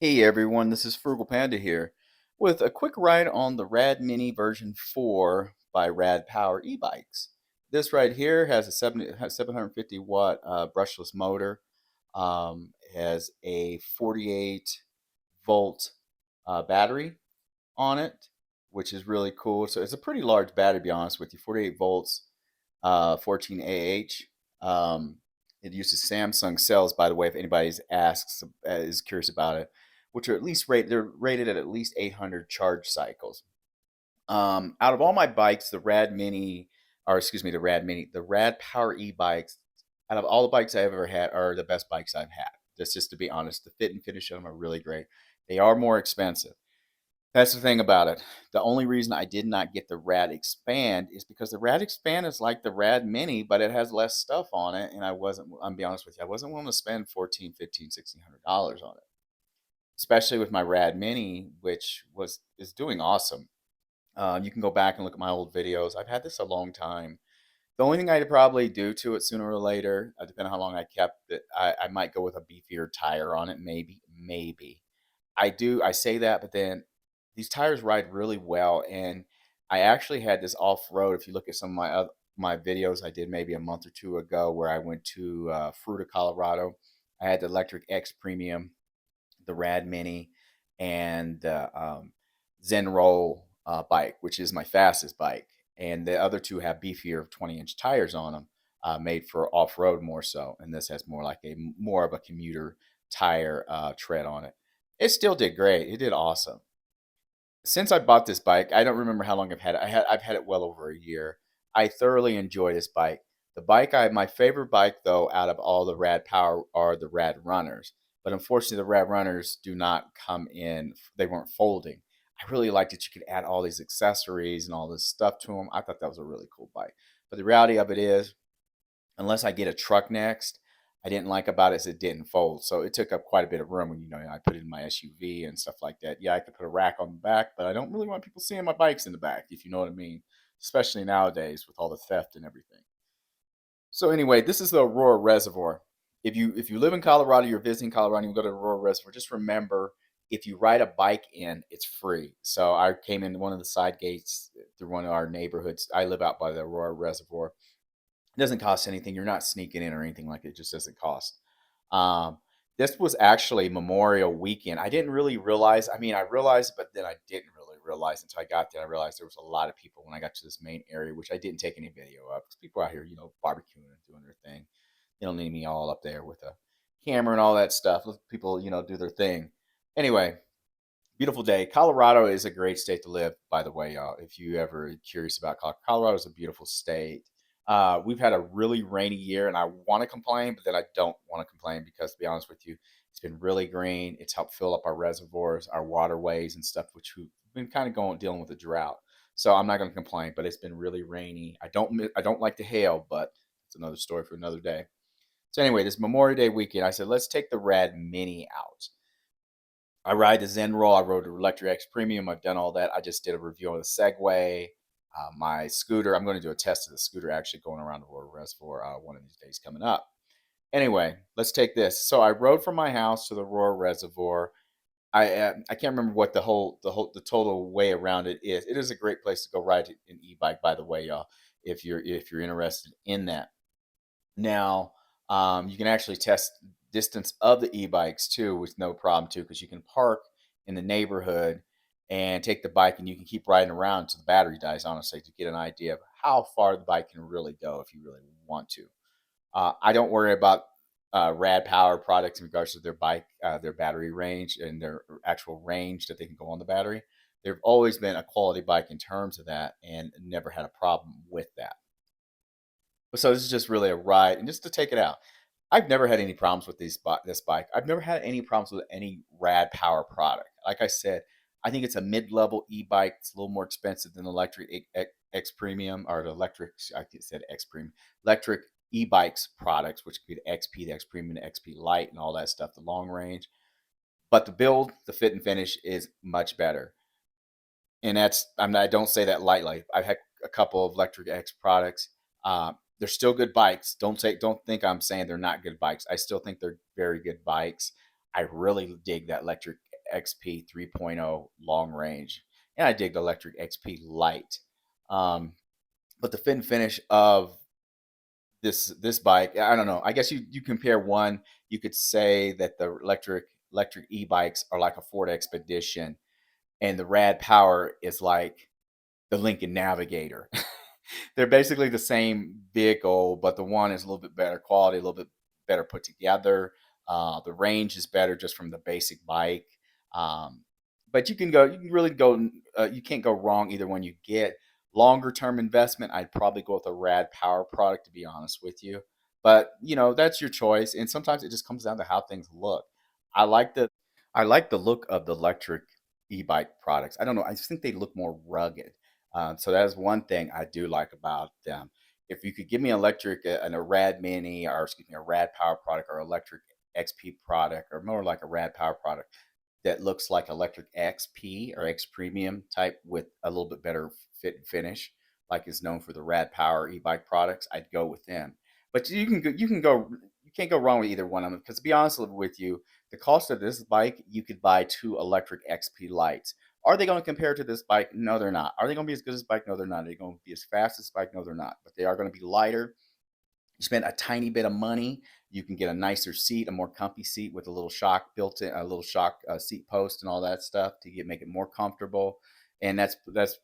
Hey everyone, this is Frugal Panda here with a quick ride on the Rad Mini version 4 by Rad Power Ebikes. This right here has a 750 watt brushless motor, has a 48 volt battery on it, which is really cool. So it's a pretty large battery, to be honest with you, 48 volts, 14 Ah. It uses Samsung cells, by the way, if anybody's asks is curious about it, which are at least they're rated at least 800 charge cycles. Out of all my bikes, the Rad Power e-bikes, out of all the bikes I've ever had, are the best bikes I've had. That's just to be honest. The fit and finish of them are really great. They are more expensive. That's the thing about it. The only reason I did not get the Rad Expand is because the Rad Expand is like the Rad Mini, but it has less stuff on it. And I'm be honest with you, I wasn't willing to spend 14, 15, $1,600 on it, especially with my Rad Mini, which is doing awesome. You can go back and look at my old videos. I've had this a long time. The only thing I'd probably do to it sooner or later, depending on how long I kept it, I might go with a beefier tire on it, maybe. I say that, but then these tires ride really well, and I actually had this off-road. If you look at some of my videos I did maybe a month or two ago, where I went to Fruita, Colorado, I had the Electric X Premium, the Rad Mini, and the Zen Roll bike, which is my fastest bike. And the other two have beefier 20-inch tires on them, made for off-road more so. And this has more of a commuter tire tread on it. It still did great. It did awesome. Since I bought this bike, I don't remember how long I've had it. I've had it well over a year. I thoroughly enjoy this bike. My favorite bike though, out of all the Rad Power, are the Rad Runners. But unfortunately, the Rad Runners do not come in. They weren't folding. I really liked that you could add all these accessories and all this stuff to them. I thought that was a really cool bike. But the reality of it is, unless I get a truck next, I didn't like about it is it didn't fold. So it took up quite a bit of room when, I put it in my SUV and stuff like that. Yeah, I could put a rack on the back, but I don't really want people seeing my bikes in the back, if you know what I mean, especially nowadays with all the theft and everything. So anyway, this is the Aurora Reservoir. If you live in Colorado, you're visiting Colorado, you go to Aurora Reservoir, just remember, if you ride a bike in, it's free. So I came in one of the side gates through one of our neighborhoods. I live out by the Aurora Reservoir. It doesn't cost anything. You're not sneaking in or anything like it. It just doesn't cost. Um, this was actually Memorial Weekend. I didn't really realize. I mean, I realized, but then I didn't really realize until I got there. I realized there was a lot of people when I got to this main area, which I didn't take any video of because people out here, barbecuing and doing their thing. They don't need me all up there with a camera and all that stuff. Let people, do their thing. Anyway, beautiful day. Colorado is a great state to live, by the way, y'all. If you ever curious about Colorado, is a beautiful state. We've had a really rainy year, and I want to complain, but then I don't want to complain because, to be honest with you, it's been really green. It's helped fill up our reservoirs, our waterways, and stuff, which we've been kind of dealing with the drought. So I'm not going to complain, but it's been really rainy. I don't like the hail, but it's another story for another day. So anyway, this Memorial Day weekend, I said let's take the Rad Mini out. I ride the Zen Roll. I rode the Electric X Premium. I've done all that. I just did a review on the Segway. My scooter, I'm going to do a test of the scooter actually going around the Aurora Reservoir one of these days coming up. Anyway, let's take this. So I rode from my house to the Aurora Reservoir. I can't remember what the total way around it is. It is a great place to go ride an e-bike, by the way, y'all. If you're interested in that. Now, you can actually test distance of the e-bikes too with no problem too, because you can park in the neighborhood and take the bike and you can keep riding around until the battery dies, honestly, to get an idea of how far the bike can really go if you really want to. I don't worry about Rad Power products in regards to their battery range and their actual range that they can go on the battery. They've always been a quality bike in terms of that and never had a problem with that. So this is just really a ride and just to take it out. I've never had any problems with this bike. I've never had any problems with any Rad Power product. Like I said, I think it's a mid-level e-bike. It's a little more expensive than the electric X Premium or the electric. I said X Premium, electric e-bikes products, which could be the XP, the X Premium, the XP Lite, and all that stuff. The long range, but the build, the fit and finish is much better. And I don't say that lightly. I've had a couple of electric X products. They're still good bikes. Don't think I'm saying they're not good bikes. I still think they're very good bikes. I really dig that electric XP 3.0 long range, and I dig the electric XP light. Um, but the fit and finish of this bike, I don't know. I guess you compare one. You could say that the electric e-bikes are like a Ford Expedition, and the Rad Power is like the Lincoln Navigator. They're basically the same vehicle, but the one is a little bit better quality, a little bit better put together. The range is better just from the basic bike. Um, but you can really go, you can't go wrong either one you get. Longer term investment, I'd probably go with a Rad Power product, to be honest with you. But that's your choice, and sometimes it just comes down to how things look. I like the I like the look of the electric e-bike products. I don't know. I just think they look more rugged. So that is one thing I do like about them. If you could give me electric and a Rad Mini, or excuse me, a Rad Power product, or electric XP product, or more like a Rad Power product that looks like electric XP or X Premium type with a little bit better fit and finish, like is known for the Rad Power e-bike products, I'd go with them. But you can't go wrong with either one of them, because to be honest with you, the cost of this bike, you could buy two electric XP lights. Are they going to compare to this bike? No, they're not. Are they going to be as good as this bike? No, they're not. Are they going to be as fast as this bike? No, they're not. But they are going to be lighter. You spend a tiny bit of money, you can get a nicer seat, a more comfy seat with a little shock built in, a little shock seat post, and all that stuff to make it more comfortable. And that's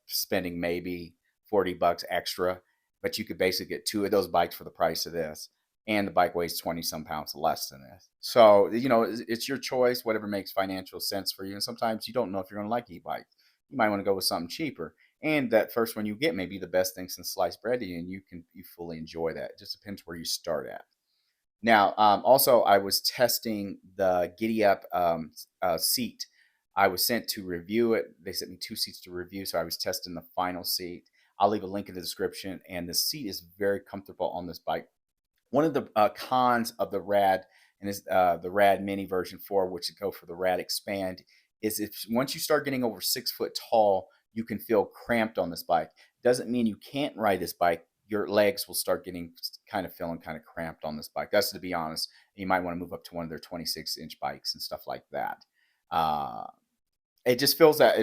spending maybe $40 extra, but you could basically get two of those bikes for the price of this. And the bike weighs 20 some pounds less than this. So, it's your choice, whatever makes financial sense for you. And sometimes you don't know if you're going to like e-bikes. You might want to go with something cheaper, and that first one you get may be the best thing since sliced bread to you, and you fully enjoy that. It just depends where you start at. Now, also, I was testing the Giddy Up seat. I was sent to review it. They sent me two seats to review, so I was testing the final seat. I'll leave a link in the description, and the seat is very comfortable on this bike. One of the cons of the Rad, and is the Rad Mini version 4, which would go for the Rad Expand, is if once you start getting over 6 foot tall, you can feel cramped on this bike. Doesn't mean you can't ride this bike. Your legs will start getting feeling kind of cramped on this bike. That's, to be honest. You might want to move up to one of their 26-inch bikes and stuff like that. Uh, it just feels that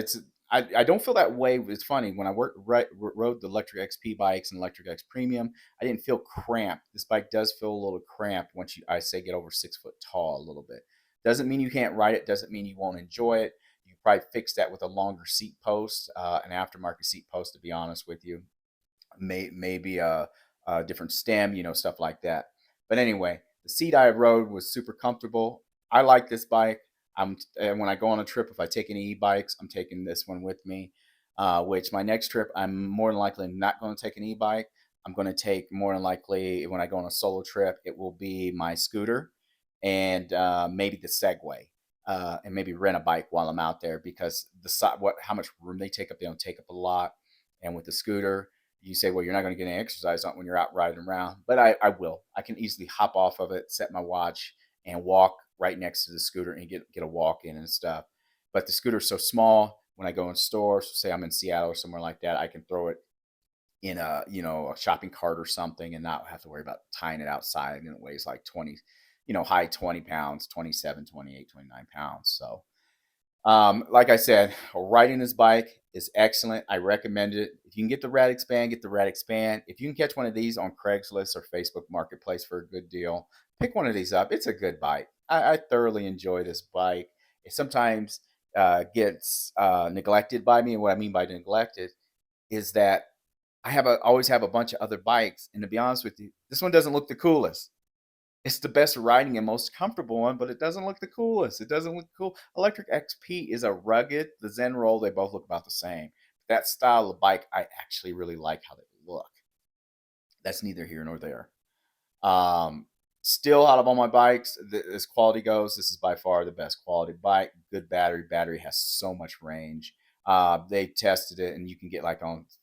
I don't feel that way. It's funny, when I rode the electric XP bikes and electric X Premium, I didn't feel cramped. This bike does feel a little cramped once I say get over 6 foot tall a little bit. Doesn't mean you can't ride it. Doesn't mean you won't enjoy it. You probably fix that with a longer seat post, an aftermarket seat post, to be honest with you. Maybe a different stem, stuff like that. But anyway, the seat I rode was super comfortable. I like this bike. And when I go on a trip, if I take any e-bikes, I'm taking this one with me. Which my next trip, I'm more than likely not going to take an e-bike. I'm going to take, more than likely, when I go on a solo trip, it will be my scooter, and maybe the Segway, and maybe rent a bike while I'm out there, because how much room they take up, they don't take up a lot. And with the scooter, you say, well, you're not going to get any exercise on when you're out riding around, but I will. I can easily hop off of it, set my watch, and walk right next to the scooter and get a walk in and stuff. But the scooter's so small, when I go in stores, say I'm in Seattle or somewhere like that, I can throw it in a shopping cart or something, and not have to worry about tying it outside. And it weighs like 20, high 20 pounds, 27, 28, 29 pounds. So like I said, riding this bike is excellent. I recommend it. If you can get the Rad Expand, get the Rad Expand. If you can catch one of these on Craigslist or Facebook Marketplace for a good deal, pick one of these up. It's a good bike. I thoroughly enjoy this bike. It sometimes gets neglected by me. And what I mean by neglected is that always have a bunch of other bikes. And to be honest with you, this one doesn't look the coolest. It's the best riding and most comfortable one, but it doesn't look the coolest. It doesn't look cool. Electric XP is a rugged, the Zen Roll, they both look about the same. That style of bike, I actually really like how they look. That's neither here nor there. Um, Still, out of all my bikes, as quality goes, this is by far the best quality bike. Good battery. Battery has so much range. They tested it, and you can get, like,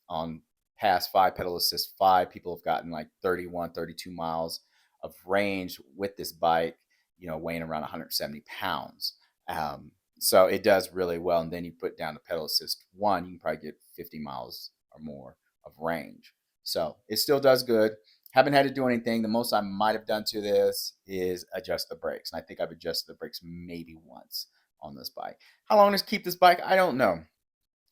on Pass 5, pedal assist 5, people have gotten like 31, 32 miles of range with this bike, weighing around 170 pounds. So it does really well. And then you put down the pedal assist 1, you can probably get 50 miles or more of range. So it still does good. Haven't had to do anything. The most I might have done to this is adjust the brakes. And I think I've adjusted the brakes maybe once. on this bike. How long does keep this bike? I don't know.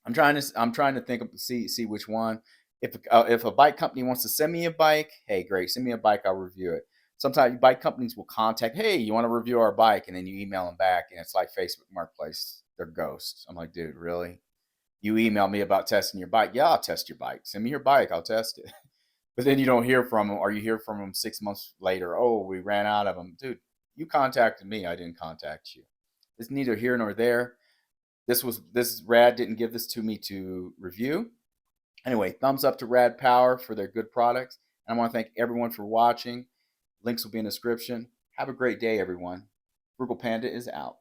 I'm trying to think of see which one. If a bike company wants to send me a bike, hey, great, send me a bike, I'll review it. Sometimes bike companies will contact, hey, you want to review our bike, and then you email them back, and it's like Facebook Marketplace, they're ghosts. I'm like, dude, really? You email me about testing your bike? Yeah, I'll test your bike. Send me your bike, I'll test it. But then you don't hear from them, or you hear from them 6 months later. Oh, we ran out of them, dude. You contacted me, I didn't contact you. It's neither here nor there. This Rad didn't give this to me to review. Anyway, thumbs up to Rad Power for their good products. And I want to thank everyone for watching. Links will be in the description. Have a great day, everyone. Frugal Panda is out.